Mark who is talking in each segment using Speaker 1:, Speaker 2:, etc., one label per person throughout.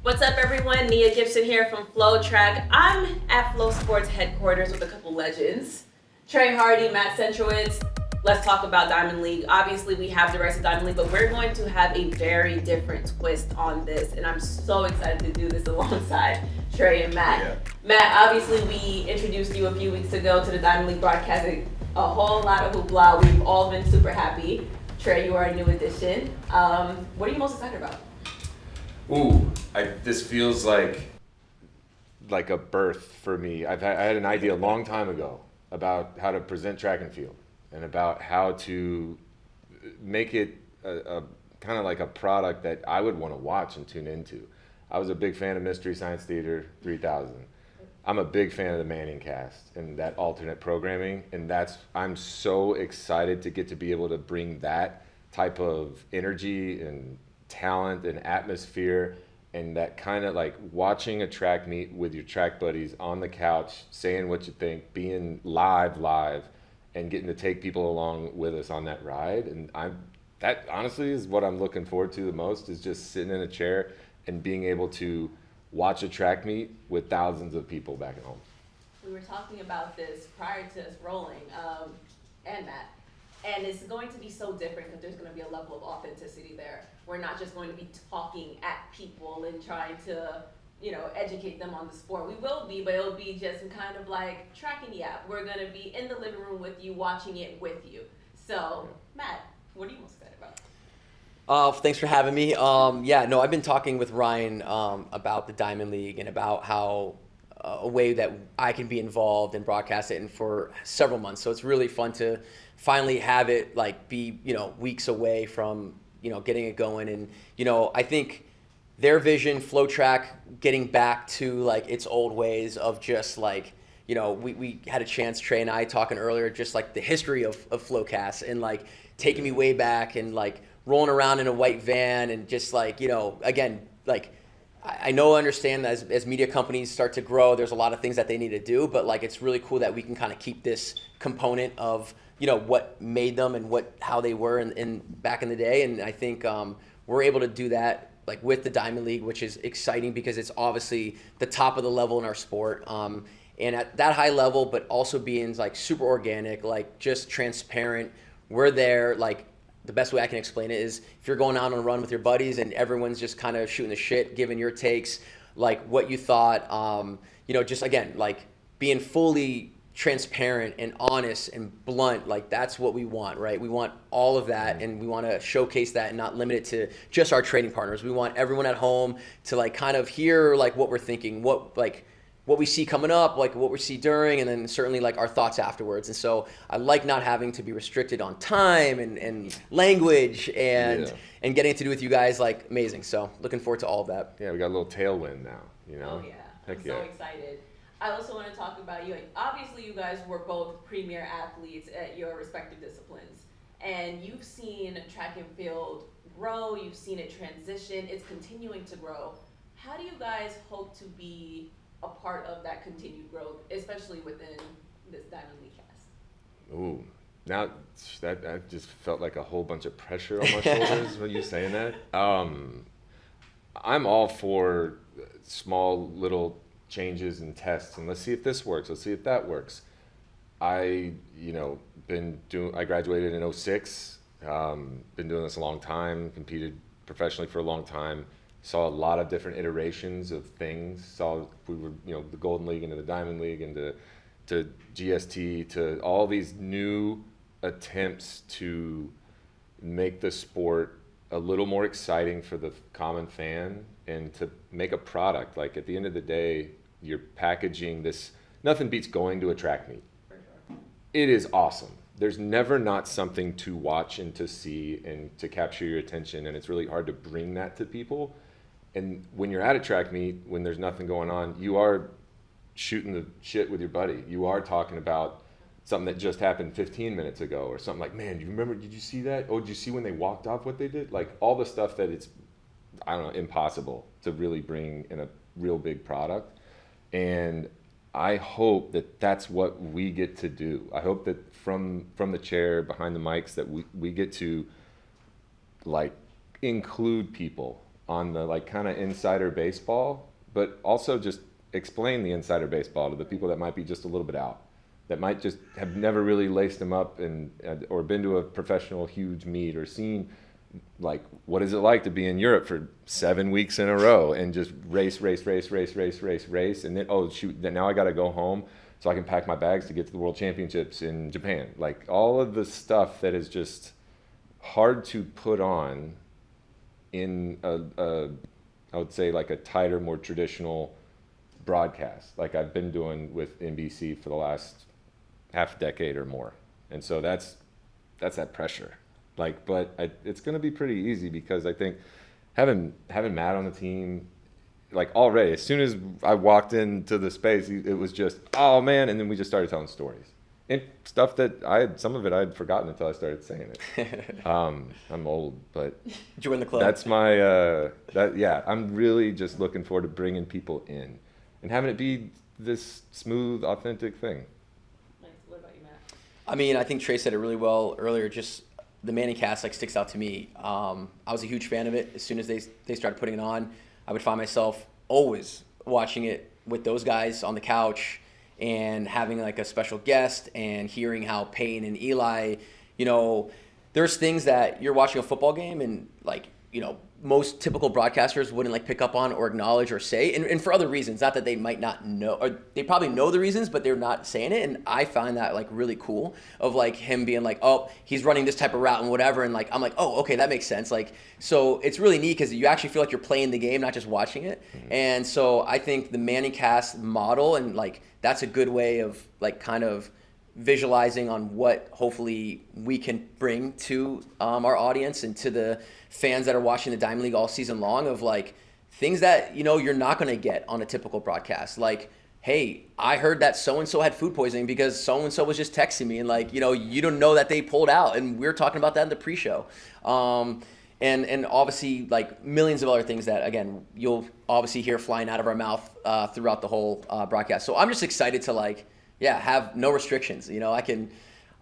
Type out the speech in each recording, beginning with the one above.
Speaker 1: What's up, everyone? Nia Gibson here from FloTrack. I'm at FloSports headquarters with a couple legends. Trey Hardee, Matt Centrowitz. Let's talk about Diamond League. Obviously, we have the rest of Diamond League, but we're going to have a very different twist on this, and I'm so excited to do this alongside Trey and Matt.
Speaker 2: Yeah.
Speaker 1: Matt, obviously, we introduced you a few weeks ago to the Diamond League broadcasting. A whole lot of hoopla. We've all been super happy. Trey, you are a new addition. What are you most excited about?
Speaker 2: Ooh, this feels like a birth for me. I had an idea a long time ago about how to present track and field and about how to make it a kind of like a product that I would want to watch and tune into. I was a big fan of Mystery Science Theater 3000. I'm a big fan of the Manningcast and that alternate programming, and I'm so excited to get to be able to bring that type of energy and talent and atmosphere and that kind of like watching a track meet with your track buddies on the couch, saying what you think, being live and getting to take people along with us on that ride. And that honestly is what I'm looking forward to the most, is just sitting in a chair and being able to watch a track meet with thousands of people back at home.
Speaker 1: We were talking about this prior to us rolling, and Matt. And it's going to be so different because there's going to be a level of authenticity there. We're not just going to be talking at people and trying to, educate them on the sport. We will be, but it'll be just kind of like tracking the app. We're going to be in the living room with you, watching it with you. So, Matt, what are you most excited about?
Speaker 3: Thanks for having me. I've been talking with Ryan about the Diamond League and about how a way that I can be involved and broadcast it, and for several months. So it's really fun to finally have it be weeks away from getting it going. And I think their vision, FloTrack, getting back to its old ways of just we had a chance, Trey and I talking earlier, just the history of FloCast and taking me way back and rolling around in a white van and just I understand that as media companies start to grow, there's a lot of things that they need to do, but it's really cool that we can kind of keep this component of what made them and how they were in back in the day. And I think we're able to do that with the Diamond League, which is exciting because it's obviously the top of the level in our sport. And at that high level, but also being super organic, just transparent. We're there. The best way I can explain it is if you're going out on a run with your buddies and everyone's just kind of shooting the shit, giving your takes, what you thought, just again, being fully transparent and honest and blunt, that's what we want, right? We want all of that, and we want to showcase that and not limit it to just our trading partners. We want everyone at home to kind of hear what we're thinking, what we see coming up, what we see during, and then certainly our thoughts afterwards. And so I like not having to be restricted on time and language and getting to do with you guys amazing. So looking forward to all of that.
Speaker 2: Yeah, we got a little tailwind now,
Speaker 1: Oh yeah,
Speaker 2: Heck
Speaker 1: I'm so excited. I also want to talk about you. Obviously, you guys were both premier athletes at your respective disciplines, and you've seen track and field grow. You've seen it transition. It's continuing to grow. How do you guys hope to be a part of that continued growth, especially within this Diamond League cast?
Speaker 2: Ooh, now that just felt like a whole bunch of pressure on my shoulders when you saying that. I'm all for small little changes and tests, and let's see if this works. Let's see if that works. I graduated in 2006. Been doing this a long time. Competed professionally for a long time. Saw a lot of different iterations of things. We were, the Golden League into the Diamond League into GST, to all these new attempts to make the sport a little more exciting for the common fan and to make a product. At the end of the day, you're packaging this. Nothing beats going to a track meet.
Speaker 1: For sure.
Speaker 2: It is awesome. There's never not something to watch and to see and to capture your attention, and it's really hard to bring that to people. And when you're at a track meet, when there's nothing going on, you are shooting the shit with your buddy. You are talking about something that just happened 15 minutes ago, or something did you see that? Oh, did you see when they walked off what they did? All the stuff that it's, impossible to really bring in a real big product. And I hope that that's what we get to do. I hope that from the chair behind the mics that we get to include people on the like kind of insider baseball, but also just explain the insider baseball to the people that might be just a little bit out, that might just have never really laced them up and or been to a professional huge meet or seen like what is it like to be in Europe for 7 weeks in a row and just race, and then oh shoot, then now I got to go home so I can pack my bags to get to the World Championships in Japan. Like all of the stuff that is just hard to put on in I would say like a tighter, more traditional broadcast like I've been doing with NBC for the last half decade or more. And so that's that pressure. Like, but it's going to be pretty easy because I think having Matt on the team, like already, as soon as I walked into the space, it was just, oh man. And then we just started telling stories and stuff that some of it I had forgotten until I started saying it. I'm old, but
Speaker 3: join the club.
Speaker 2: That's my, I'm really just looking forward to bringing people in and having it be this smooth, authentic thing.
Speaker 1: Nice. What about you, Matt?
Speaker 3: I mean, I think Trey said it really well earlier. Just the Manningcast like sticks out to me. I was a huge fan of it. As soon as they started putting it on, I would find myself always watching it with those guys on the couch and having like a special guest and hearing how Peyton and Eli, there's things that you're watching a football game and like, most typical broadcasters wouldn't like pick up on or acknowledge or say, and for other reasons, not that they might not know, or they probably know the reasons, but they're not saying it. And I find that like really cool of like him being like, oh, he's running this type of route and whatever. And like, I'm like, oh, okay, that makes sense. Like, so it's really neat because you actually feel like you're playing the game, not just watching it. Mm-hmm. And so I think the Manningcast model and like, that's a good way of like kind of visualizing on what hopefully we can bring to our audience and to the fans that are watching the Diamond League all season long of like things that, you're not going to get on a typical broadcast. Like, hey, I heard that so-and-so had food poisoning because so-and-so was just texting me and like, you don't know that they pulled out and we're talking about that in the pre-show. And obviously like millions of other things that, again, you'll obviously hear flying out of our mouth throughout the whole broadcast. So I'm just excited to like, have no restrictions.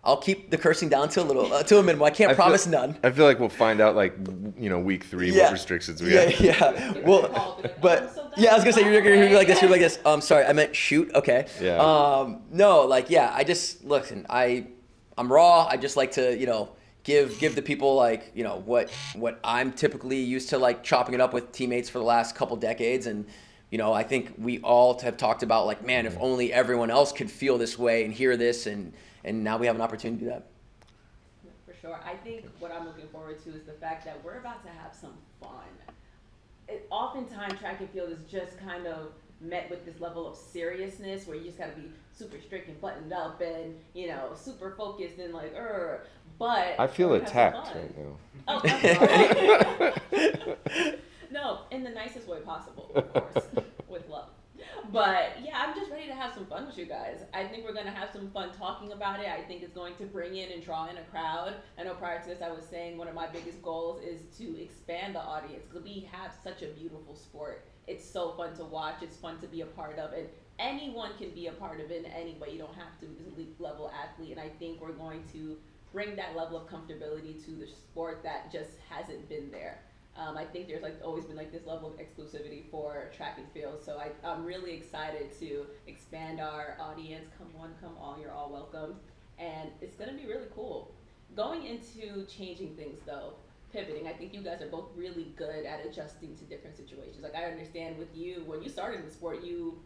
Speaker 3: I'll keep the cursing down to a minimum. I can't promise none.
Speaker 2: I feel like we'll find out like, week 3 what restrictions we have.
Speaker 3: Yeah. Well, but I was gonna say you're gonna be like this. You're like this. Sorry, I meant shoot. Okay.
Speaker 2: Yeah.
Speaker 3: No, like I just listen. I'm raw. I just like to give the people like what I'm typically used to like chopping it up with teammates for the last couple decades and. I think we all have talked about like, man, if only everyone else could feel this way and hear this, and now we have an opportunity to do that.
Speaker 1: For sure. I think what I'm looking forward to is the fact that we're about to have some fun. Oftentimes, track and field is just kind of met with this level of seriousness where you just got to be super strict and buttoned up and, super focused and like, but
Speaker 2: I feel attacked right now.
Speaker 1: Oh, I'm sorry. No, in the nicest way possible, of course, with love. But yeah, I'm just ready to have some fun with you guys. I think we're going to have some fun talking about it. I think it's going to bring in and draw in a crowd. I know prior to this, I was saying one of my biggest goals is to expand the audience because we have such a beautiful sport. It's so fun to watch. It's fun to be a part of. And anyone can be a part of it in any way. You don't have to be an elite level athlete. And I think we're going to bring that level of comfortability to the sport that just hasn't been there. I think there's like always been like this level of exclusivity for track and field. So I'm really excited to expand our audience. Come one, come all, you're all welcome. And it's going to be really cool. Going into changing things though, pivoting, I think you guys are both really good at adjusting to different situations. Like I understand with you, when you started in the sport, you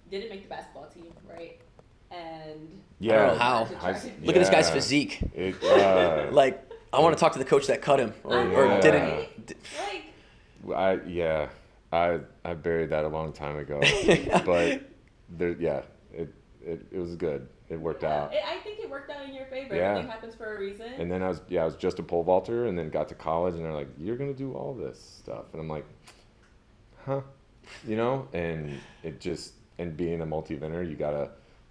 Speaker 1: didn't make the basketball team, right? And
Speaker 3: I don't know how. Look at this guy's physique. Like, I want to talk to the coach that cut him or didn't.
Speaker 2: I buried that a long time ago, but it was good. It worked out.
Speaker 1: I think it worked out in your favor.
Speaker 2: Yeah.
Speaker 1: Everything happens for a reason.
Speaker 2: And then I was just a pole vaulter, and then got to college, and they're like, "You're gonna do all this stuff," and I'm like, "Huh," and it just being a multi-eventer,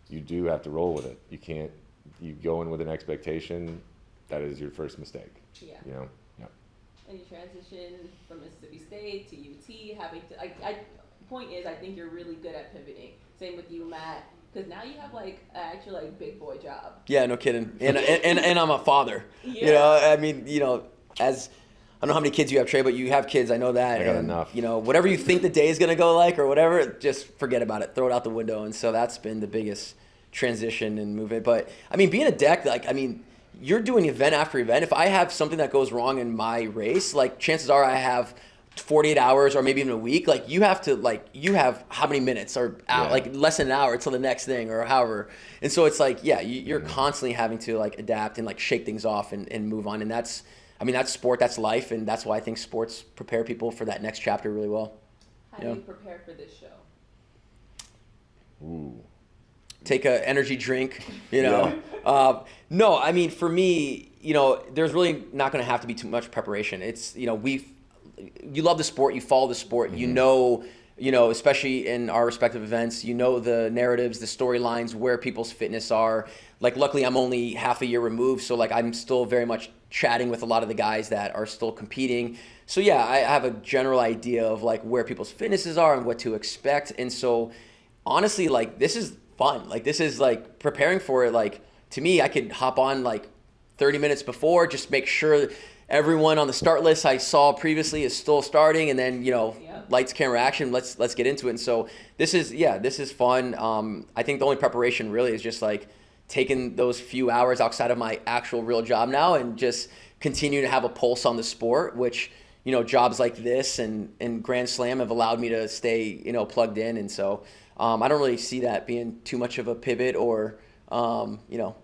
Speaker 2: you do have to roll with it. You go in with an expectation. That is your first mistake.
Speaker 1: Yeah.
Speaker 2: Yeah.
Speaker 1: And you transition from Mississippi State to UT, point is, I think you're really good at pivoting. Same with you, Matt, because now you have like an actual like big boy job.
Speaker 3: Yeah, no kidding. And I'm a father.
Speaker 1: Yeah.
Speaker 3: As don't know how many kids you have, Trey, but you have kids. I know that.
Speaker 2: I got
Speaker 3: and,
Speaker 2: enough.
Speaker 3: You know, whatever you think the day is going to go like or whatever, just forget about it. Throw it out the window. And so that's been the biggest transition and movement. But, I mean, being a deck, like, I mean, you're doing event after event. If I have something that goes wrong in my race, like, chances are I have 48 hours or maybe even a week. Like, you have how many minutes or like less than an hour till the next thing or however. And so it's like, yeah, you're constantly having to like adapt and like shake things off and move on. And that's sport, that's life. And that's why I think sports prepare people for that next chapter really well.
Speaker 1: How do you prepare for this show?
Speaker 2: Ooh.
Speaker 3: Take a energy drink, you know. Yeah. No, I mean, for me, you know, there's really not going to have to be too much preparation. It's, you know, you love the sport, you follow the sport, you know, especially in our respective events, you know the narratives, the storylines, where people's fitness are. Like, luckily, I'm only half a year removed, so like I'm still very much chatting with a lot of the guys that are still competing. So yeah, I have a general idea of like where people's fitnesses are and what to expect. And so honestly, like, this is fun. Like, this is like preparing for it. Like, to me, I could hop on like 30 minutes before, just make sure everyone on the start list I saw previously is still starting, and then, you know, lights, camera, action, let's get into it. And so this is fun. I think the only preparation really is just like taking those few hours outside of my actual real job now and just continue to have a pulse on the sport, which, you know, jobs like this and Grand Slam have allowed me to stay, you know, plugged in. And so I don't really see that being too much of a pivot or, you know,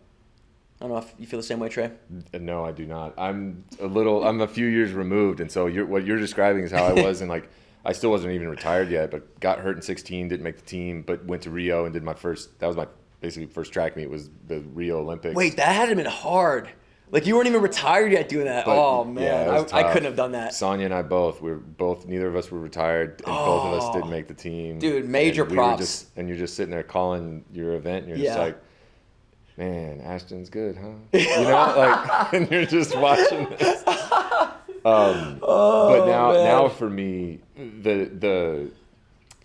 Speaker 3: I don't know if you feel the same way, Trey.
Speaker 2: No, I do not. I'm a few years removed, and so what you're describing is how I was, and like I still wasn't even retired yet, but got hurt in 16, didn't make the team, but went to Rio and did that was my basically first track meet, was the Rio Olympics.
Speaker 3: Wait, that had to have been hard. Like, you weren't even retired yet doing that.
Speaker 2: But,
Speaker 3: oh man,
Speaker 2: yeah,
Speaker 3: I couldn't have done that.
Speaker 2: Sonia and I neither of us were retired, and both of us didn't make the team.
Speaker 3: Dude, major props.
Speaker 2: And you're just sitting there calling your event, and you're just like, man, Ashton's good, huh? You know, like, and you're just watching this. But now for me, the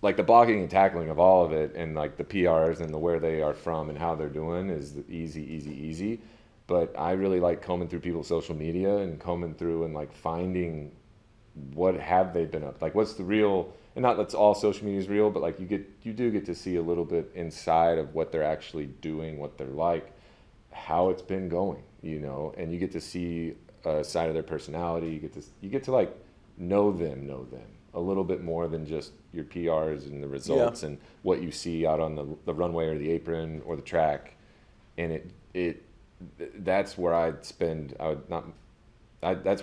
Speaker 2: like the blocking and tackling of all of it, and like the PRs and the where they are from and how they're doing is easy. But I really like combing through people's social media and combing through and like finding what have they been up, like what's the real. And not that's all social media is real, but like you do get to see a little bit inside of what they're actually doing, what they're like, how it's been going, you know, and you get to see a side of their personality. You get to like know them a little bit more than just your PRs and the results and what you see out on the runway or the apron or the track. And that's where that's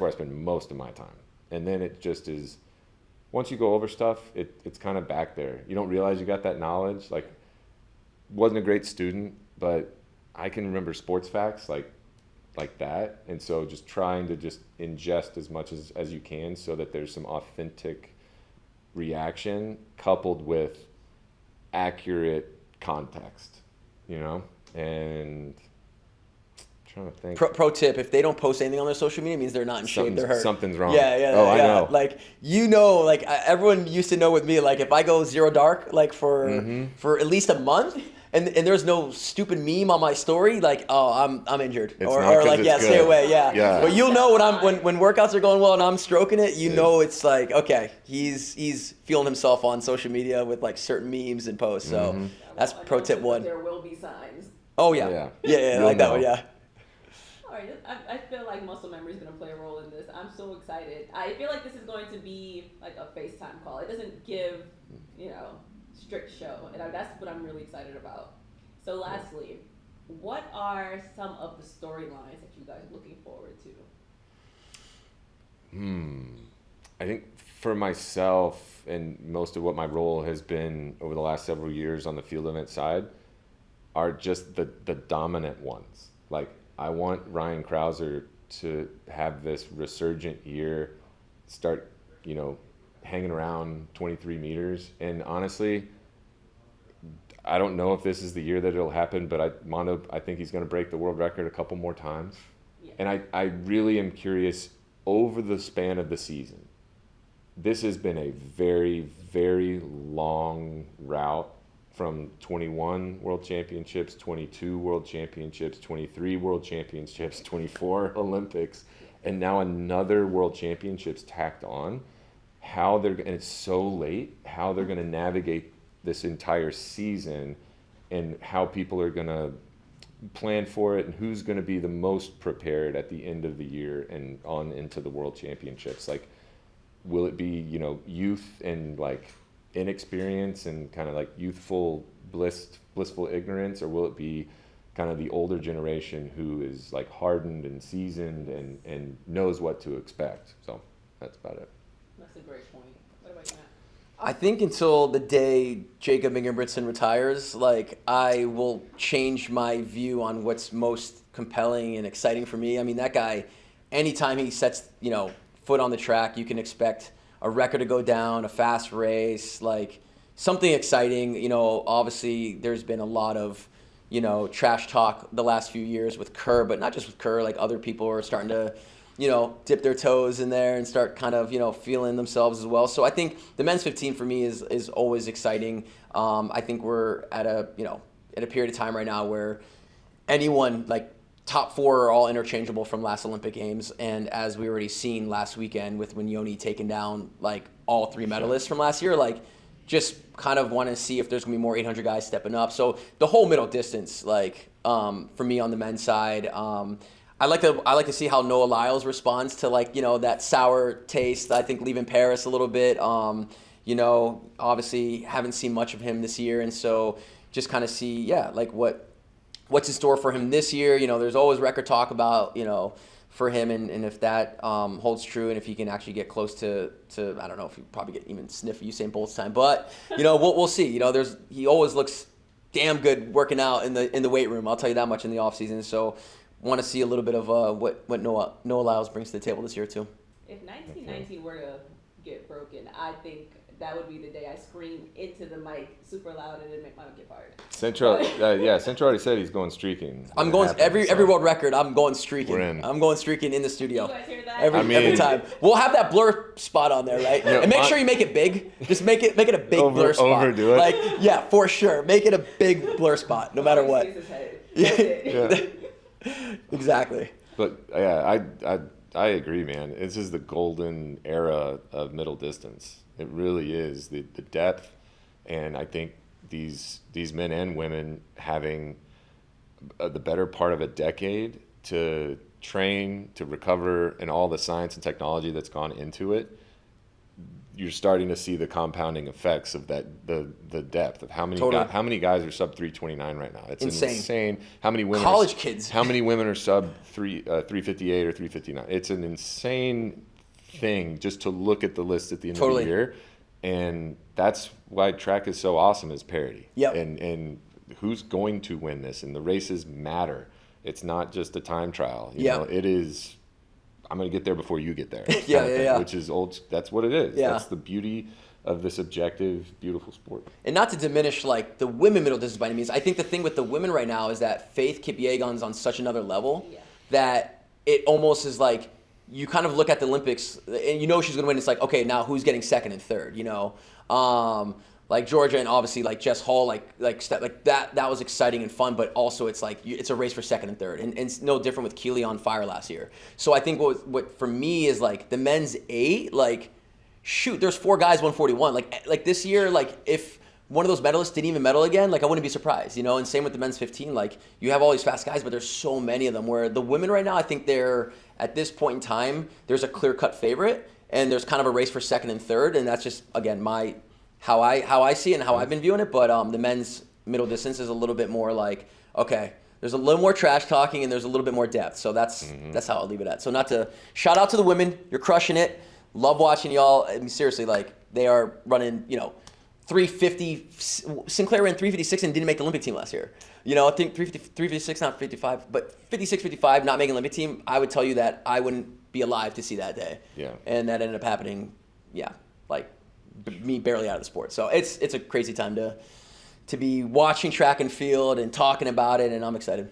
Speaker 2: where I spend most of my time. And then it just is. Once you go over stuff, it's kind of back there. You don't realize you got that knowledge. Like, wasn't a great student, but I can remember sports facts like that. And so just trying to just ingest as much as you can so that there's some authentic reaction coupled with accurate context, you know? And trying to think.
Speaker 3: Pro tip: if they don't post anything on their social media, it means they're not in shape. They're hurt.
Speaker 2: Something's wrong.
Speaker 3: Yeah.
Speaker 2: Oh, I know.
Speaker 3: Like, you know, like everyone used to know with me. Like, if I go zero dark, like for at least a month, and there's no stupid meme on my story, like, oh, I'm injured, or like, yeah, stay away. Yeah. But you'll know when workouts are going well and I'm stroking it, you know, it's like, okay, he's feeling himself on social media with like certain memes and posts. So that's pro tip one.
Speaker 1: There will be signs.
Speaker 3: Oh yeah. I like that one. Yeah.
Speaker 1: I feel like muscle memory is going to play a role in this. I'm so excited. I feel like this is going to be like a FaceTime call. It doesn't give, you know, strict show. And that's what I'm really excited about. So lastly, what are some of the storylines that you guys are looking forward to?
Speaker 2: I think for myself, and most of what my role has been over the last several years on the field event side, are just the dominant ones. Like, I want Ryan Krauser to have this resurgent year, start, you know, hanging around 23 meters. And honestly, I don't know if this is the year that it'll happen, but I think he's going to break the world record a couple more times. Yeah. And I really am curious, over the span of the season, this has been a very, very long route. From 21 World Championships, 22 World Championships, 23 World Championships, 24 Olympics. and now another World Championships tacked on. And it's so late, how they're going to navigate this entire season and how people are going to plan for it and who's going to be the most prepared at the end of the year and on into the World Championships. Like, will it be, youth and like inexperience and kind of like youthful blissful ignorance, or will it be kind of the older generation who is like hardened and seasoned and knows what to expect? So that's about it.
Speaker 1: That's a great point. What about you, Matt?
Speaker 3: I think until the day Jacob Ingebrigtsen retires, like, I will change my view on what's most compelling and exciting for me. I mean, that guy, anytime he sets, foot on the track, you can expect a record to go down, a fast race, like something exciting. Obviously there's been a lot of, trash talk the last few years with Kerr, but not just with Kerr, like other people are starting to, dip their toes in there and start kind of, feeling themselves as well. So I think the men's 15 for me is always exciting. I think we're at a period of time right now where anyone, like, top four are all interchangeable from last Olympic Games. And as we already seen last weekend with Winyoni taking down like all three medalists from last year, like, just kind of want to see if there's gonna be more 800 guys stepping up. So the whole middle distance, like, for me on the men's side, I like to see how Noah Lyles responds to, like, that sour taste. I think leaving Paris a little bit. Obviously haven't seen much of him this year, and so just kind of see, like, what's in store for him this year. There's always record talk about, for him, and if that holds true, and if he can actually get close to I don't know if he probably get even sniff Usain Bolt's time, but we'll see. He always looks damn good working out in the weight room. I'll tell you that much in the off season. So want to see a little bit of what Noah Lyles brings to the table this year too.
Speaker 1: If 1919 were to get broken, I think that would be the day I scream into the mic super loud and it'd make my get fired.
Speaker 2: Central already said he's going streaking.
Speaker 3: I'm going every world record. I'm going streaking.
Speaker 2: We're in.
Speaker 3: I'm going streaking in the studio.
Speaker 1: You guys hear that?
Speaker 3: Every time. We'll have that blur spot on there, right?
Speaker 2: Yeah,
Speaker 3: and make sure you make it big. Just make it a big blur spot.
Speaker 2: Overdo it.
Speaker 3: Like, yeah, for sure. Make it a big blur spot, no matter what.
Speaker 1: His head.
Speaker 2: Yeah.
Speaker 3: Exactly.
Speaker 2: But yeah, I agree, man. This is the golden era of middle distance. It really is, the depth, and I think these men and women having the better part of a decade to train, to recover, and all the science and technology that's gone into it. You're starting to see the compounding effects of that, the depth of how many guys are sub 329 right now. It's insane. How many women?
Speaker 3: College kids.
Speaker 2: How many women are sub 358 or 359? It's an insane thing just to look at the list at the end of the year, and that's why track is so awesome, is parity.
Speaker 3: Yep.
Speaker 2: And who's going to win this, and the races matter. It's not just a time trial. You know, it is. I'm going to get there before you get there.
Speaker 3: Yeah.
Speaker 2: Which is old. That's what it is.
Speaker 3: Yeah.
Speaker 2: That's the beauty of this objective, beautiful sport.
Speaker 3: And not to diminish, like, the women middle distance by any means. I think the thing with the women right now is that Faith Kipyegon's on such another level that it almost is like you kind of look at the Olympics and she's going to win. It's like, okay, now who's getting second and third? Like Georgia and obviously like Jess Hall, like that was exciting and fun, but also it's like it's a race for second and third, and it's no different with Keely on fire last year. So I think what for me is like the men's 8, like shoot, there's 4 guys 141. Like this year, like if one of those medalists didn't even medal again, like I wouldn't be surprised, And same with the men's 15. Like you have all these fast guys, but there's so many of them. Where the women right now, I think they're at this point in time, there's a clear-cut favorite, and there's kind of a race for second and third, and that's just again how I see it and how I've been viewing it. But the men's middle distance is a little bit more like, okay, there's a little more trash talking and there's a little bit more depth. So that's how I'll leave it at. So not to shout out to the women, you're crushing it. Love watching y'all. I mean, seriously, like they are running, 350. Sinclair ran 356 and didn't make the Olympic team last year. I think 356, not 55, but 56, 55, not making Olympic team. I would tell you that I wouldn't be alive to see that day.
Speaker 2: Yeah.
Speaker 3: And that ended up happening. Yeah, like me barely out of the sport. So it's a crazy time to be watching track and field and talking about it, and I'm excited.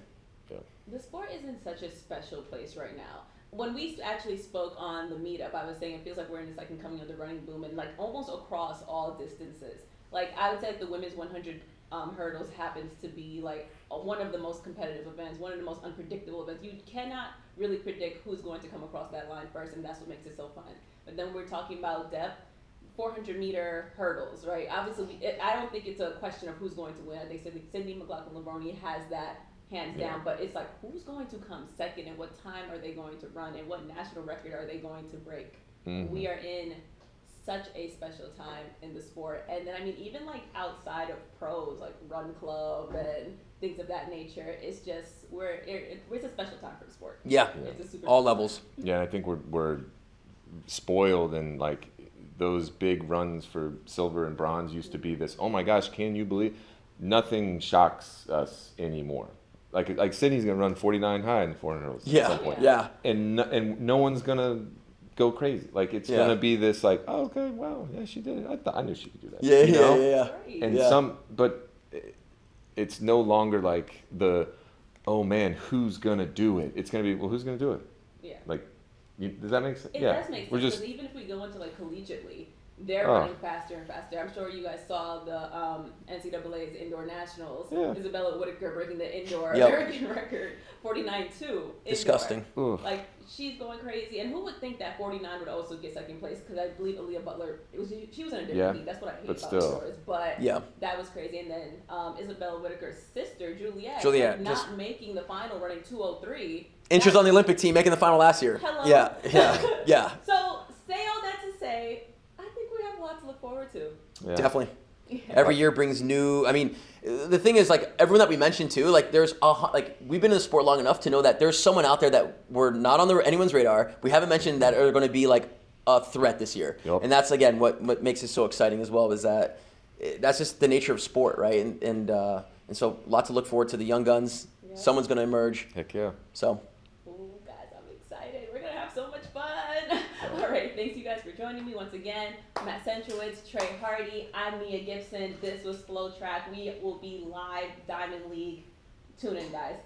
Speaker 2: Yeah.
Speaker 1: The sport is in such a special place right now. When we actually spoke on the meetup, I was saying it feels like we're in the second coming of the running boom, and like almost across all distances. Like, I would say like the women's 100 hurdles happens to be like one of the most competitive events, one of the most unpredictable events. You cannot really predict who's going to come across that line first, and that's what makes it so fun. But then we're talking about depth. 400-meter hurdles, right? Obviously, I don't think it's a question of who's going to win. I think Cindy McLaughlin-Levrone has that hands down, but it's like, who's going to come second, and what time are they going to run, and what national record are they going to break?
Speaker 2: Mm-hmm.
Speaker 1: We are in such a special time in the sport. And then, I mean, even like outside of pros, like Run Club and things of that nature, it's just, it's a special time for the sport.
Speaker 3: Yeah,
Speaker 1: It's a super
Speaker 3: all levels.
Speaker 2: Yeah, I think we're spoiled, and like those big runs for silver and bronze used to be this, oh my gosh, can you believe? Nothing shocks us anymore. Like Sydney's gonna run 49 high in the 400 hurdles at some point.
Speaker 3: Yeah.
Speaker 2: And no one's gonna go crazy. Like it's gonna be this like, oh, okay, wow, yeah, she did it. I knew she could do that.
Speaker 3: Yeah,
Speaker 2: you know?
Speaker 3: yeah.
Speaker 1: Right.
Speaker 2: And but it's no longer like the, oh man, who's gonna do it? It's gonna be, well, who's gonna do it?
Speaker 1: Yeah.
Speaker 2: Like, does that make sense?
Speaker 1: It
Speaker 2: yeah.
Speaker 1: does make sense,
Speaker 2: We're
Speaker 1: because
Speaker 2: just,
Speaker 1: even if we go into like collegiately, they're
Speaker 2: Oh.
Speaker 1: running faster and faster. I'm sure you guys saw the NCAA's indoor nationals.
Speaker 2: Yeah.
Speaker 1: Isabella Whitaker breaking the indoor
Speaker 3: Yep.
Speaker 1: American record, 49.2.
Speaker 3: Disgusting.
Speaker 2: ooh.
Speaker 1: Like, she's going crazy. And who would think that 49 would also get second place? Because I believe Aaliyah Butler, she was in a different
Speaker 2: Yeah,
Speaker 1: league. That's what I hate
Speaker 2: but
Speaker 1: about
Speaker 2: still.
Speaker 1: indoors. But
Speaker 3: Yeah.
Speaker 1: that was crazy. And then Isabella Whitaker's sister, Juliet,
Speaker 3: Juliet,
Speaker 1: not
Speaker 3: just-
Speaker 1: making the final, running 2:03.
Speaker 3: And she was on the Olympic team, making the final last year.
Speaker 1: Hello.
Speaker 3: Yeah.
Speaker 1: So, say all that to say, I think we have a lot to look forward to.
Speaker 2: Yeah.
Speaker 3: Definitely.
Speaker 1: Yeah.
Speaker 3: Every year brings new. I mean, the thing is, like everyone that we mentioned too, like we've been in the sport long enough to know that there's someone out there that we're not on anyone's radar. We haven't mentioned that are going to be like a threat this year,
Speaker 2: Yep.
Speaker 3: and that's again what makes it so exciting as well. Is that that's just the nature of sport, right? And so lots to look forward to. The young guns.
Speaker 1: Yeah.
Speaker 3: Someone's going to emerge.
Speaker 2: Heck yeah.
Speaker 3: So.
Speaker 1: Ooh, guys, I'm excited. We're going to have so much fun. All right, thanks you guys for joining me once again. I'm at Centrowitz, Trey Hardee. I'm Mia Gibson. This was FloTrack. We will be live Diamond League. Tune in, guys.